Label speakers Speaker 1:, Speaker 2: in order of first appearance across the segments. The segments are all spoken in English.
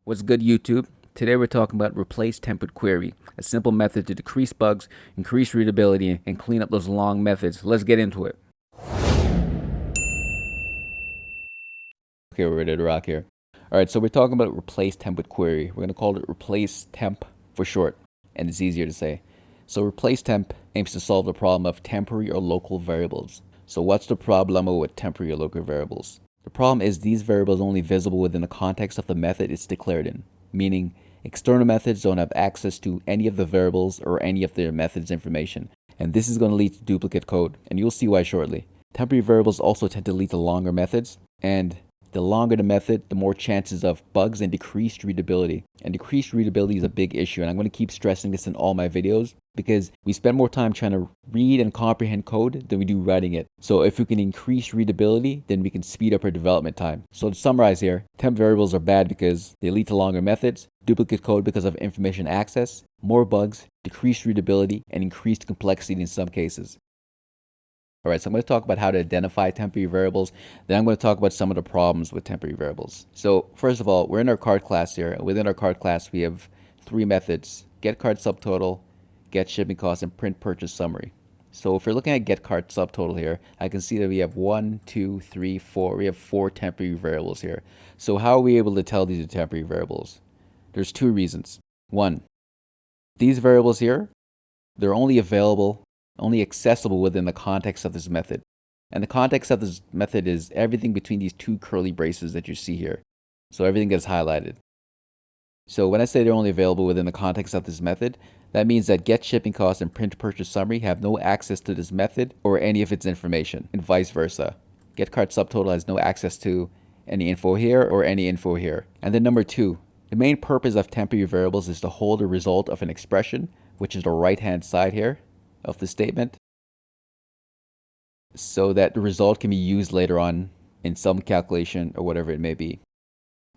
Speaker 1: What's good, YouTube? Today we're talking about Replace Temp with Query, a simple method to decrease bugs, increase readability, and clean up those long methods. Let's get into it. Okay, we're ready to rock here. Alright, so we're talking about Replace Temp with Query. We're going to call it Replace Temp for short, and it's easier to say. So Replace Temp aims to solve the problem of temporary or local variables. So what's the problem with temporary or local variables? The problem is these variables are only visible within the context of the method it's declared in, meaning external methods don't have access to any of the variables or any of their method's information, and this is going to lead to duplicate code, and you'll see why shortly. Temporary variables also tend to lead to longer methods, and the longer the method, the more chances of bugs and decreased readability. And decreased readability is a big issue, and I'm going to keep stressing this in all my videos because we spend more time trying to read and comprehend code than we do writing it. So if we can increase readability, then we can speed up our development time. So to summarize here, temp variables are bad because they lead to longer methods, duplicate code because of information access, more bugs, decreased readability, and increased complexity in some cases. Alright, so I'm going to talk about how to identify temporary variables. Then I'm going to talk about some of the problems with temporary variables. So first of all, we're in our card class here. Within our card class, we have three methods: get card subtotal, get shipping cost, and print purchase summary. So if we're looking at get card subtotal here, I can see that we have 1, 2, 3, 4. We have 4 temporary variables here. So how are we able to tell these are temporary variables? There's two reasons. One, these variables here, they're only accessible within the context of this method. And the context of this method is everything between these two curly braces that you see here. So everything gets highlighted. So when I say they're only available within the context of this method, that means that get shipping cost and print purchase summary have no access to this method or any of its information, and vice versa. Get card subtotal has no access to any info here or any info here. And then number two, the main purpose of temporary variables is to hold the result of an expression, which is the right-hand side here of the statement, so that the result can be used later on in some calculation or whatever it may be.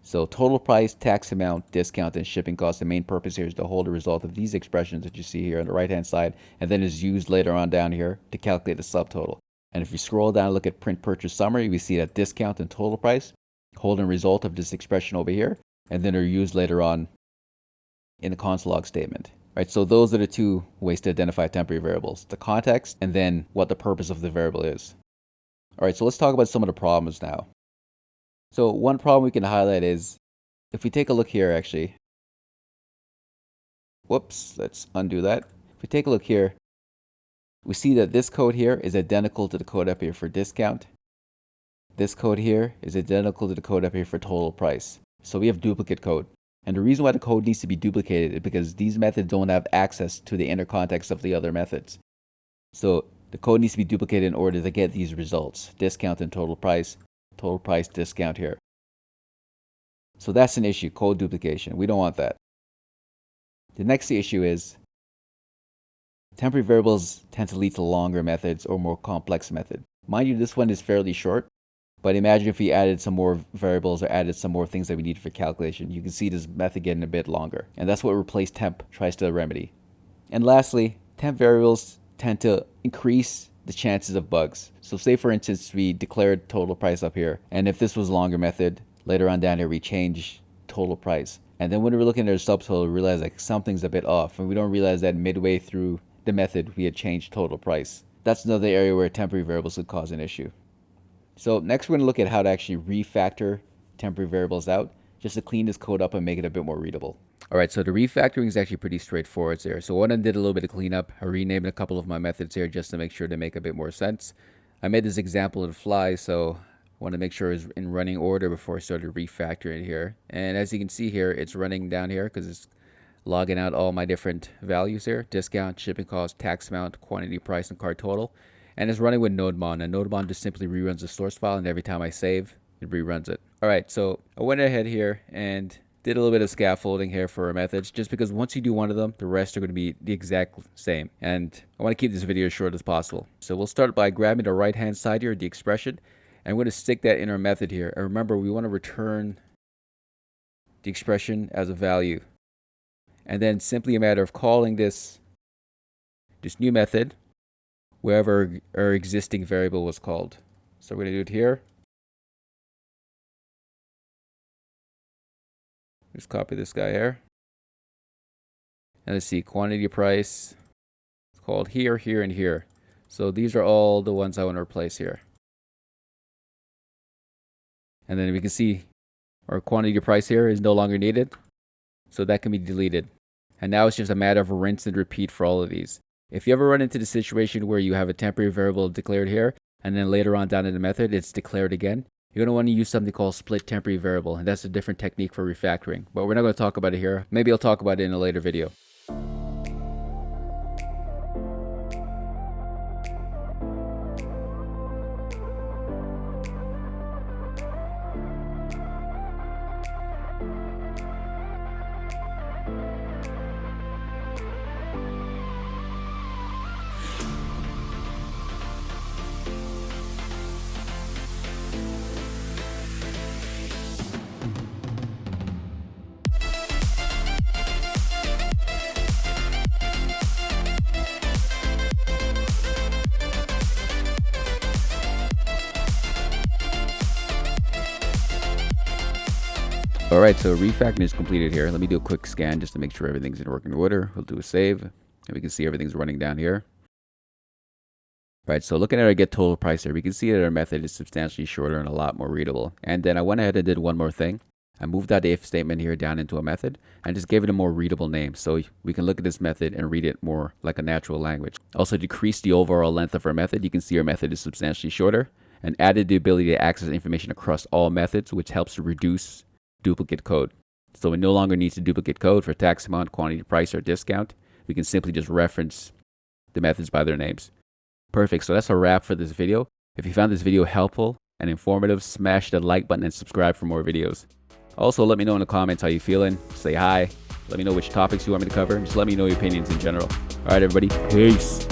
Speaker 1: So total price, tax amount, discount, and shipping cost, the main purpose here is to hold the result of these expressions that you see here on the right hand side, and then is used later on down here to calculate the subtotal. And if you scroll down and look at print purchase summary, we see that discount and total price hold the result of this expression over here, and then are used later on in the console log statement. Right, so those are the two ways to identify temporary variables: the context and then what the purpose of the variable is. Alright, so let's talk about some of the problems now. So one problem we can highlight is, if we take a look here actually, whoops, let's undo that. If we take a look here, we see that this code here is identical to the code up here for discount. This code here is identical to the code up here for total price. So we have duplicate code. And the reason why the code needs to be duplicated is because these methods don't have access to the inner context of the other methods. So the code needs to be duplicated in order to get these results: discount and total price, discount here. So that's an issue, code duplication. We don't want that. The next issue is temporary variables tend to lead to longer methods or more complex methods. Mind you, this one is fairly short. But imagine if we added some more variables or added some more things that we need for calculation. You can see this method getting a bit longer. And that's what replace temp tries to remedy. And lastly, temp variables tend to increase the chances of bugs. So say for instance, we declared total price up here. And if this was a longer method, later on down here we change total price. And then when we're looking at our subtotal, we realize like something's a bit off. And we don't realize that midway through the method, we had changed total price. That's another area where temporary variables could cause an issue. So next we're going to look at how to actually refactor temporary variables out, just to clean this code up and make it a bit more readable. Alright, so the refactoring is actually pretty straightforward there. So what I did a little bit of cleanup. I renamed a couple of my methods here just to make sure they make a bit more sense. I made this example on the fly, so I want to make sure it's in running order before I started refactoring here. And as you can see here, it's running down here because it's logging out all my different values here: discount, shipping cost, tax amount, quantity, price, and card total. And it's running with nodemon, and nodemon just simply reruns the source file, and every time I save, it reruns it. Alright, so I went ahead here and did a little bit of scaffolding here for our methods, just because once you do one of them, the rest are going to be the exact same. And I want to keep this video as short as possible. So we'll start by grabbing the right hand side here, the expression, and I'm going to stick that in our method here. And remember, we want to return the expression as a value. And then simply a matter of calling this new method wherever our existing variable was called. So we're going to do it here. Just copy this guy here. And let's see, quantity price. It's called here, here, and here. So these are all the ones I want to replace here. And then we can see our quantity price here is no longer needed. So that can be deleted. And now it's just a matter of rinse and repeat for all of these. If you ever run into the situation where you have a temporary variable declared here, and then later on down in the method, it's declared again, you're going to want to use something called split temporary variable. And that's a different technique for refactoring. But we're not going to talk about it here. Maybe I'll talk about it in a later video. Alright, so refactoring is completed here. Let me do a quick scan just to make sure everything's in working order. We'll do a save, and we can see everything's running down here. Right, so looking at our get total price here, we can see that our method is substantially shorter and a lot more readable. And then I went ahead and did one more thing. I moved that if statement here down into a method and just gave it a more readable name. So we can look at this method and read it more like a natural language. Also decreased the overall length of our method. You can see our method is substantially shorter and added the ability to access information across all methods, which helps to reduce duplicate code. So we no longer need to duplicate code for tax amount, quantity, price, or discount. We can simply just reference the methods by their names. Perfect. So that's a wrap for this video. If you found this video helpful and informative, smash the like button and subscribe for more videos. Also, let me know in the comments how you're feeling. Say hi. Let me know which topics you want me to cover. Just let me know your opinions in general. All right, everybody. Peace.